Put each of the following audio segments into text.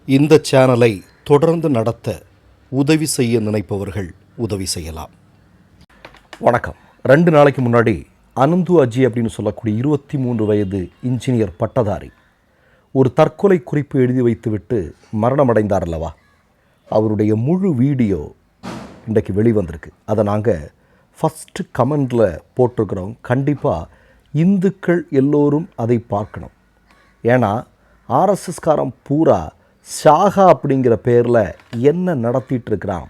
இந்த சேனலை தொடர்ந்து நடத்த உதவி செய்ய நினைப்பவர்கள் உதவி செய்யலாம். வணக்கம். 2 நாளைக்கு முன்னாடி அனந்து அஜி அப்படின்னு சொல்லக்கூடிய 23 வயது இன்ஜினியர் பட்டதாரி ஒரு தற்கொலை குறிப்பு எழுதி வைத்துவிட்டு மரணமடைந்தார் அல்லவா? அவருடைய முழு வீடியோ இன்றைக்கு வெளிவந்திருக்கு. அதை நாங்கள் ஃபஸ்ட்டு கமெண்டில் போட்டிருக்கிறோம். கண்டிப்பாக இந்துக்கள் எல்லோரும் அதை பார்க்கணும். ஏன்னா ஆர்எஸ்எஸ்காரன் பூரா ஷாகா அப்படிங்கிற பேரில் என்ன நடத்திட்டு இருக்கிறான்.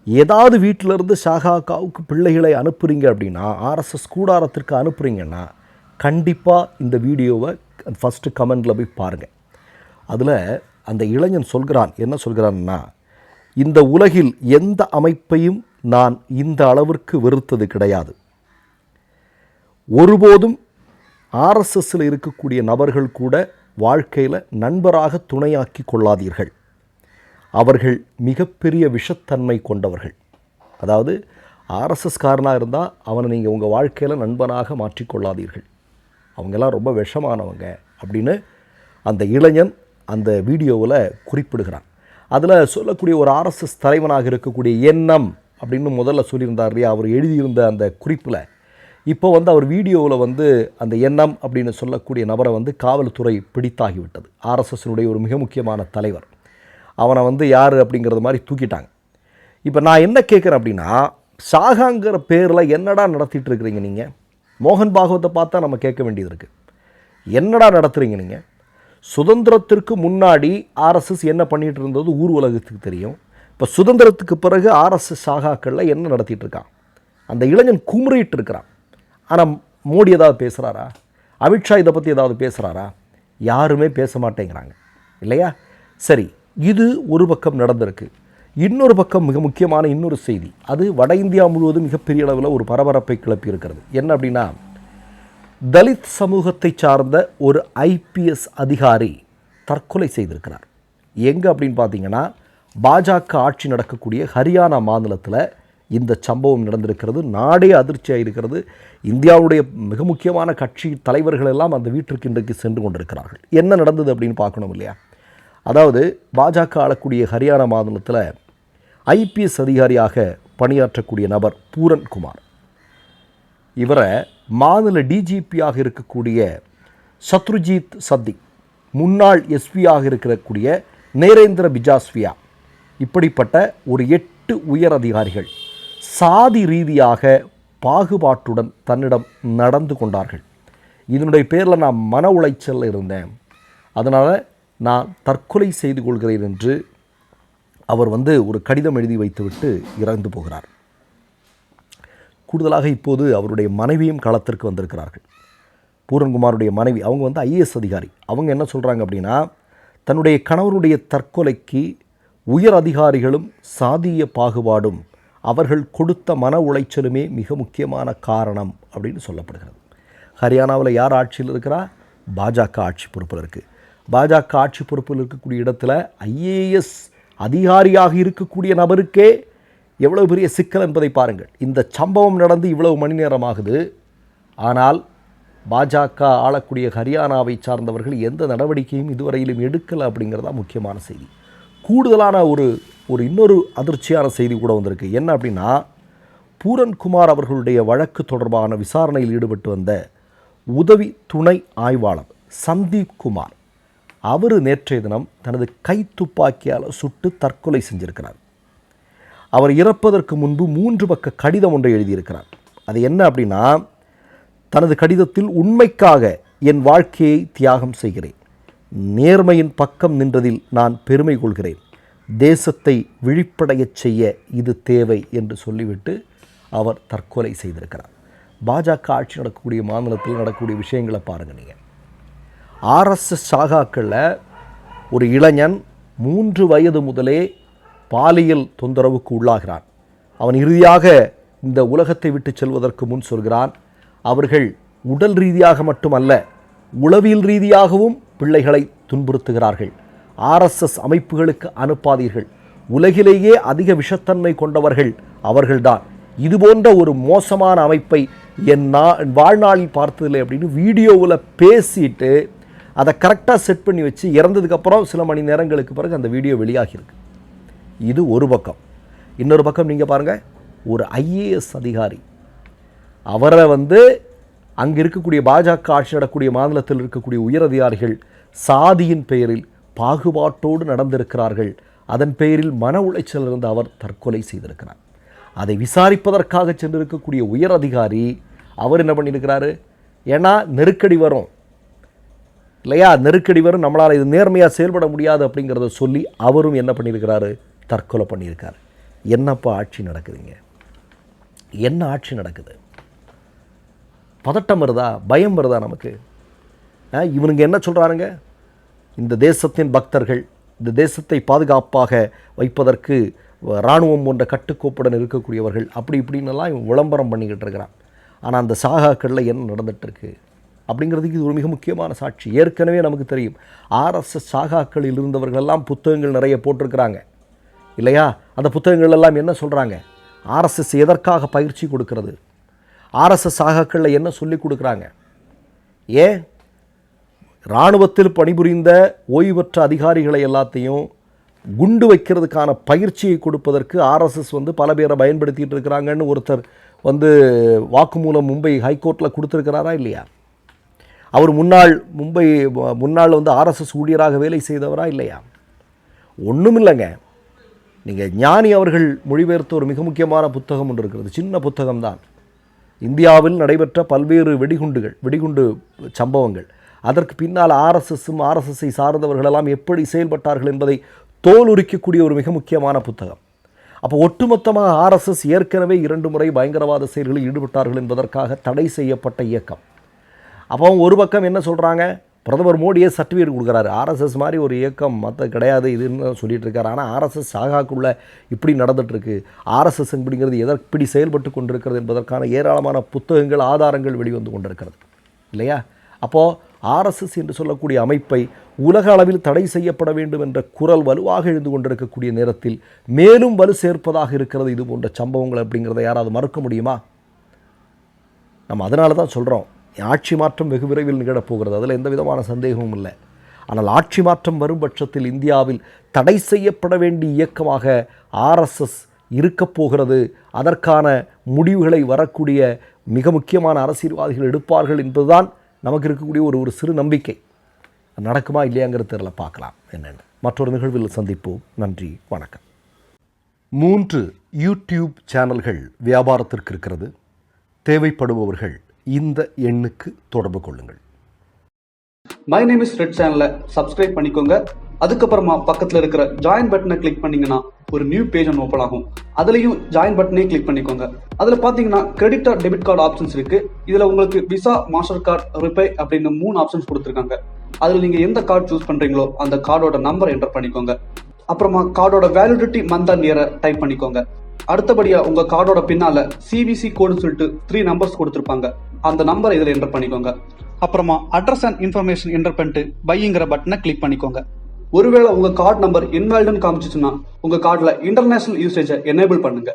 ஏதாவது வீட்டிலேருந்து ஷாகாவுக்கு பிள்ளைகளை அனுப்புகிறீங்க அப்படின்னா, ஆர்எஸ்எஸ் கூடாரத்திற்கு அனுப்புகிறீங்கன்னா கண்டிப்பாக இந்த வீடியோவை ஃபஸ்ட்டு கமெண்டில் போய் பாருங்கள். அதில் அந்த இளைஞன் சொல்கிறான், என்ன சொல்கிறான்னா, இந்த உலகில் எந்த அமைப்பையும் நான் இந்த அளவிற்கு வெறுத்தது கிடையாது. ஒருபோதும் ஆர்எஸ்எஸ்ஸில் இருக்கக்கூடிய நபர்கள் கூட வாழ்க்கையில் நண்பராக துணையாக்கி கொள்ளாதீர்கள். அவர்கள் மிகப்பெரிய விஷத்தன்மை கொண்டவர்கள். அதாவது ஆர்எஸ்எஸ்காரனாக இருந்தால் அவனை நீங்கள் உங்கள் வாழ்க்கையில் நண்பனாக மாற்றிக்கொள்ளாதீர்கள். அவங்கெல்லாம் ரொம்ப விஷமானவங்க அப்படின்னு அந்த இளைஞன் அந்த வீடியோவில் குறிப்பிடுகிறான். அதில் சொல்லக்கூடிய ஒரு ஆர்எஸ்எஸ் தலைவனாக இருக்கக்கூடிய எண்ணம் அப்படின்னு முதல்ல சொல்லியிருந்தார் இல்லையா, அவர் எழுதியிருந்த அந்த குறிப்பில் இப்போ அவர் வீடியோவில் அந்த எண்ணம் அப்படின்னு சொல்லக்கூடிய நபரை காவல்துறை பிடித்தாகிவிட்டது. ஆர்எஸ்எஸ்னுடைய ஒரு மிக முக்கியமான தலைவர். அவனை யார் அப்படிங்கிறது மாதிரி தூக்கிட்டாங்க. இப்போ நான் என்ன கேட்குறேன் அப்படின்னா, ஷாகாங்கிற பேரில் என்னடா நடத்திட்டு இருக்கிறீங்க நீங்கள்? மோகன் பாகவத்தை பார்த்தா நம்ம கேட்க வேண்டியது இருக்குது. என்னடா நடத்துகிறீங்க நீங்கள்? சுதந்திரத்திற்கு முன்னாடி ஆர்எஸ்எஸ் என்ன பண்ணிகிட்டு இருந்தது ஊர் உலகத்துக்கு தெரியும். இப்போ சுதந்திரத்துக்கு பிறகு ஆர்எஸ்எஸ் ஷாகாக்களில் என்ன நடத்திட்டு இருக்கான்? அந்த இளைஞன் குமுறிட்டு இருக்கிறான். ஆனால் மோடி ஏதாவது பேசுகிறாரா? அமித்ஷா இதை பற்றி ஏதாவது பேசுகிறாரா? யாருமே பேச மாட்டேங்கிறாங்க இல்லையா? சரி, இது ஒரு பக்கம் நடந்திருக்கு. இன்னொரு பக்கம் மிக முக்கியமான இன்னொரு செய்தி, அது வட இந்தியா முழுவதும் மிகப்பெரிய அளவில் ஒரு பரபரப்பை கிளப்பி இருக்கிறது. என்ன அப்படின்னா, தலித் சமூகத்தை சார்ந்த ஒரு ஐபிஎஸ் அதிகாரி தற்கொலை செய்திருக்கிறார். எங்கே அப்படின்னு பார்த்தீங்கன்னா, பாஜக ஆட்சி நடக்கக்கூடிய ஹரியானா மாநிலத்தில் இந்த சம்பவம் நடந்திருக்கிறது. நாடே அதிர்ச்சியாக இருக்கிறது. இந்தியாவுடைய மிக முக்கியமான கட்சி தலைவர்கள் எல்லாம் அந்த வீட்டிற்கு இன்றைக்கு சென்று கொண்டிருக்கிறார்கள். என்ன நடந்தது அப்படின்னு பார்க்கணும் இல்லையா? அதாவது பாஜக ஆளக்கூடிய ஹரியானா மாநிலத்தில் ஐபிஎஸ் அதிகாரியாக பணியாற்றக்கூடிய நபர் பூரன் குமார். இவரை மாநில டிஜிபியாக இருக்கக்கூடிய சத்ருஜித் சத்தி, முன்னாள் எஸ்பியாக இருக்கக்கூடிய நேரேந்திர பிஜாஸ்வியா, இப்படிப்பட்ட ஒரு 8 உயர் அதிகாரிகள் சாதி ரீதியாக பாகுபாட்டுடன் தன்னிடம் நடந்து கொண்டார்கள். இதனுடைய பேரில் நான் மன உளைச்சலில் இருந்தேன், அதனால் நான் தற்கொலை செய்து கொள்கிறேன் என்று அவர் ஒரு கடிதம் எழுதி வைத்துவிட்டு இறந்து போகிறார். கூடுதலாக இப்போது அவருடைய மனைவியும் களத்திற்கு வந்திருக்கிறார்கள். பூரன்குமாருடைய மனைவி, அவங்க ஐஏஎஸ் அதிகாரி. அவங்க என்ன சொல்கிறாங்க அப்படின்னா, தன்னுடைய கணவருடைய தற்கொலைக்கு உயர் அதிகாரிகளும் சாதிய பாகுபாடும் அவர்கள் கொடுத்த மன உளைச்சலுமே மிக முக்கியமான காரணம் அப்படின்னு சொல்லப்படுகிறது. ஹரியானாவில் யார் ஆட்சியில் இருக்கிறா? பாஜக ஆட்சி பொறுப்பில் இருக்குது. பாஜக ஆட்சி பொறுப்பில் இருக்கக்கூடிய இடத்துல ஐஏஎஸ் அதிகாரியாக இருக்கக்கூடிய நபருக்கே எவ்வளவு பெரிய சிக்கல் என்பதை பாருங்கள். இந்த சம்பவம் நடந்து இவ்வளவு மணி நேரம் ஆகுது, ஆனால் பாஜக ஆளக்கூடிய ஹரியானாவை சார்ந்தவர்கள் எந்த நடவடிக்கையும் இதுவரையிலும் எடுக்கலை அப்படிங்கிறதா முக்கியமான செய்தி. கூடுதலான ஒரு இன்னொரு அதிர்ச்சியான செய்தி கூட வந்திருக்கு. என்ன அப்படின்னா, பூரன்குமார் அவர்களுடைய வழக்கு தொடர்பான விசாரணையில் ஈடுபட்டு வந்த உதவி துணை ஆய்வாளர் சந்தீப் குமார், அவர் நேற்றைய தினம் தனது கைத்துப்பாக்கியால் சுட்டு தற்கொலை செஞ்சிருக்கிறார். அவர் இறப்பதற்கு முன்பு 3 பக்க கடிதம் ஒன்றை எழுதியிருக்கிறார். அது என்ன அப்படின்னா, தனது கடிதத்தில், உண்மைக்காக என் வாழ்க்கையை தியாகம் செய்கிறேன், நேர்மையின் பக்கம் நின்றதில் நான் பெருமை கொள்கிறேன், தேசத்தை விழிப்படையச் செய்ய இது தேவை என்று சொல்லிவிட்டு அவர் தற்கொலை செய்திருக்கிறார். பாஜக ஆட்சி நடக்கக்கூடிய மாநிலத்தில் நடக்கக்கூடிய விஷயங்களை பாருங்கள் நீங்கள். ஆர்எஸ்எஸ் ஷாகாக்களில் ஒரு இளைஞன் 3 வயது முதலே பாலியல் தொந்தரவுக்கு உள்ளாகிறான். அவன் இறுதியாக இந்த உலகத்தை விட்டு செல்வதற்கு முன் சொல்கிறான், அவர்கள் உடல் ரீதியாக மட்டுமல்ல, உளவியல் ரீதியாகவும் பிள்ளைகளை துன்புறுத்துகிறார்கள். ஆர்எஸ்எஸ் அமைப்புகளுக்கு அனுப்பாதீர்கள், உலகிலேயே அதிக விஷத்தன்மை கொண்டவர்கள் அவர்கள்தான், இதுபோன்ற ஒரு மோசமான அமைப்பை என் வாழ்நாளில் பார்த்ததில்லை அப்படின்னு வீடியோவில் பேசிட்டு அதை கரெக்டாக செட் பண்ணி வச்சு இறந்ததுக்கப்புறம் சில மணி நேரங்களுக்கு பிறகு அந்த வீடியோ வெளியாகியிருக்கு. இது ஒரு பக்கம். இன்னொரு பக்கம் நீங்கள் பாருங்கள், ஒரு ஐஏஎஸ் அதிகாரி, அவரை அங்கே இருக்கக்கூடிய பாஜக ஆட்சி நடக்கக்கூடிய மாநிலத்தில் இருக்கக்கூடிய உயரதிகாரிகள் சாதியின் பெயரில் பாகுபாட்டோடு நடந்திருக்கிறார்கள், அதன் பெயரில் மன உளைச்சல் இருந்து அவர் தற்கொலை செய்திருக்கிறார். அதை விசாரிப்பதற்காக சென்றிருக்கக்கூடிய உயர் அதிகாரி அவர் என்ன பண்ணியிருக்கிறாரு, ஏன்னா நெருக்கடி வரும் இல்லையா, நெருக்கடி வரும், நம்மளால் இது நேர்மையாக செயல்பட முடியாது அப்படிங்கிறத சொல்லி அவரும் என்ன பண்ணியிருக்கிறாரு, தற்கொலை பண்ணியிருக்கார். என்னப்பா ஆட்சி நடக்குதுங்க, என்ன ஆட்சி நடக்குது? பதட்டம் வருதா, பயம் வருதா நமக்கு? இவனுங்க என்ன சொல்கிறாருங்க, இந்த தேசத்தின் பக்தர்கள், இந்த தேசத்தை பாதுகாப்பாக வைப்பதற்கு இராணுவம் போன்ற கட்டுக்கோப்புடன் இருக்கக்கூடியவர்கள், அப்படி இப்படின்னெல்லாம் இவன் விளம்பரம் பண்ணிக்கிட்டு இருக்கிறான். ஆனால் அந்த சாகாக்களில் என்ன நடந்துகிட்ருக்கு அப்படிங்கிறதுக்கு இது ஒரு மிக முக்கியமான சாட்சி. ஏற்கனவே நமக்கு தெரியும், ஆர்எஸ்எஸ் சாகாக்களில் இருந்தவர்களெல்லாம் புத்தகங்கள் நிறைய போட்டிருக்கிறாங்க இல்லையா. அந்த புத்தகங்கள் எல்லாம் என்ன சொல்கிறாங்க, ஆர்எஸ்எஸ் எதற்காக பயிற்சி கொடுக்கிறது, ஆர்எஸ்எஸ் சாகாக்களில் என்ன சொல்லி கொடுக்குறாங்க, ஏன் இராணுவத்தில் பணிபுரிந்த ஓய்வு பெற்ற அதிகாரிகளை எல்லாத்தையும் குண்டு வைக்கிறதுக்கான பயிற்சியை கொடுப்பதற்கு ஆர்எஸ்எஸ் பல பேரை பயன்படுத்திகிட்டு இருக்கிறாங்கன்னு ஒருத்தர் வாக்குமூலம் மும்பை ஹைகோர்ட்டில் கொடுத்துருக்கிறாரா இல்லையா? அவர் முன்னாள் ஆர்எஸ்எஸ் ஊழியராக வேலை செய்தவரா இல்லையா? ஒன்றும் இல்லைங்க. நீங்கள் ஞானி அவர்கள் மொழிபெயர்த்த ஒரு மிக முக்கியமான புத்தகம் ஒன்று இருக்கிறது, சின்ன புத்தகம்தான். இந்தியாவில் நடைபெற்ற பல்வேறு வெடிகுண்டு சம்பவங்கள், அதற்கு பின்னால் ஆர்எஸ்எஸ்ஸும் ஆர்எஸ்எஸ்ஸை சார்ந்தவர்களெல்லாம் எப்படி செயல்பட்டார்கள் என்பதை தோலுரிக்கக்கூடிய ஒரு மிக முக்கியமான புத்தகம். அப்போ ஒட்டுமொத்தமாக ஆர்எஸ்எஸ் ஏற்கனவே 2 முறை பயங்கரவாத செயல்களில் ஈடுபட்டார்கள் என்பதற்காக தடை செய்யப்பட்ட இயக்கம். அப்போ ஒரு பக்கம் என்ன சொல்கிறாங்க, பிரதமர் மோடியே சர்டிஃபிகேட் கொடுக்குறாரு, ஆர்எஸ்எஸ் மாதிரி ஒரு இயக்கம் மற்ற கிடையாது இதுன்னு சொல்லிட்டு இருக்காரு. ஆனால் ஆர்எஸ்எஸ் சாகாக்குள்ளே இப்படி நடந்துகிட்ருக்கு, ஆர்எஸ்எஸ் இப்படிங்கிறது எப்படி செயல்பட்டு கொண்டிருக்கிறது என்பதற்கான ஏராளமான புத்தகங்கள் ஆதாரங்கள் வெளிவந்து கொண்டிருக்கிறது இல்லையா. அப்போது ஆர்எஸ்எஸ் என்று சொல்லக்கூடிய அமைப்பை உலக அளவில் தடை செய்யப்பட வேண்டும் என்ற குரல் வலுவாக எழுந்து கொண்டிருக்கக்கூடிய நேரத்தில் மேலும் வலு சேர்ப்பதாக இருக்கிறது இது போன்ற சம்பவங்கள் அப்படிங்கிறத யாராவது மறுக்க முடியுமா? நம்ம அதனால தான் சொல்கிறோம், ஆட்சி மாற்றம் வெகு விரைவில் நிகழப்போகிறது, அதில் எந்த விதமான சந்தேகமும் இல்லை. ஆனால் ஆட்சி மாற்றம் வரும் பட்சத்தில் இந்தியாவில் தடை செய்யப்பட வேண்டிய இயக்கமாக ஆர்எஸ்எஸ் இருக்கப் போகிறது. அதற்கான முடிவுகளை வரக்கூடிய மிக முக்கியமான அரசியல்வாதிகள் எடுப்பார்கள் என்பதுதான் நமக்கு இருக்கக்கூடிய ஒரு சிறு நம்பிக்கை. நடக்குமா இல்லையாங்கிறது தெரியல, பார்க்கலாம் என்னென்னு. மற்றொரு நிகழ்வில் சந்திப்போம். நன்றி, வணக்கம். 3 யூடியூப் சேனல்கள் வியாபாரத்திற்கு இருக்கிறது. தேவைப்படுபவர்கள் இந்த எண்ணுக்கு தொடர்பு கொள்ளுங்கள். மை நேம் இஸ் ரெட் சேனலை சப்ஸ்கிரைப் பண்ணிக்கோங்க. அதுக்கப்புறமா பக்கத்தில் இருக்கிற ஜாயின் பட்டனை கிளிக் பண்ணீங்கன்னா ஒரு நியூ பேஜ் ஒன்று ஓப்பன் ஆகும். அதுலேயும் ஜாயின் பட்டனே கிளிக் பண்ணிக்கோங்க. அதில் பார்த்தீங்கன்னா credit R debit card options இருக்கு. இதில் உங்களுக்கு விசா, மாஸ்டர் கார்டு, ரிப்பே அப்படின்னு 3 ஆப்ஷன்ஸ் கொடுத்துருக்காங்க. அதில் நீங்கள் எந்த கார்டு சூஸ் பண்ணுறீங்களோ அந்த கார்டோட நம்பர் என்டர் பண்ணிக்கோங்க. அப்புறமா கார்டோட வேலிடிட்டி மந்த் அண்ட் இயரை டைப் பண்ணிக்கோங்க. அடுத்தபடியா உங்க கார்டோட பின்னால சிவிசி கோடுன்னு சொல்லிட்டு 3 நம்பர்ஸ் கொடுத்துருப்பாங்க. அந்த நம்பரை இதில் என்டர் பண்ணிக்கோங்க. அப்புறமா அட்ரஸ் அண்ட் இன்ஃபர்மேஷன் என்டர் பண்ணிட்டு பைங்கிற பட்டனை கிளிக் பண்ணிக்கோங்க. ஒருவேளை உங்க கார்டு நம்பர் இன்வாலிட்னு காமிச்சிச்சுன்னா உங்க கார்டுல இன்டர்நேஷனல் யூசேஜை எனேபிள் பண்ணுங்க.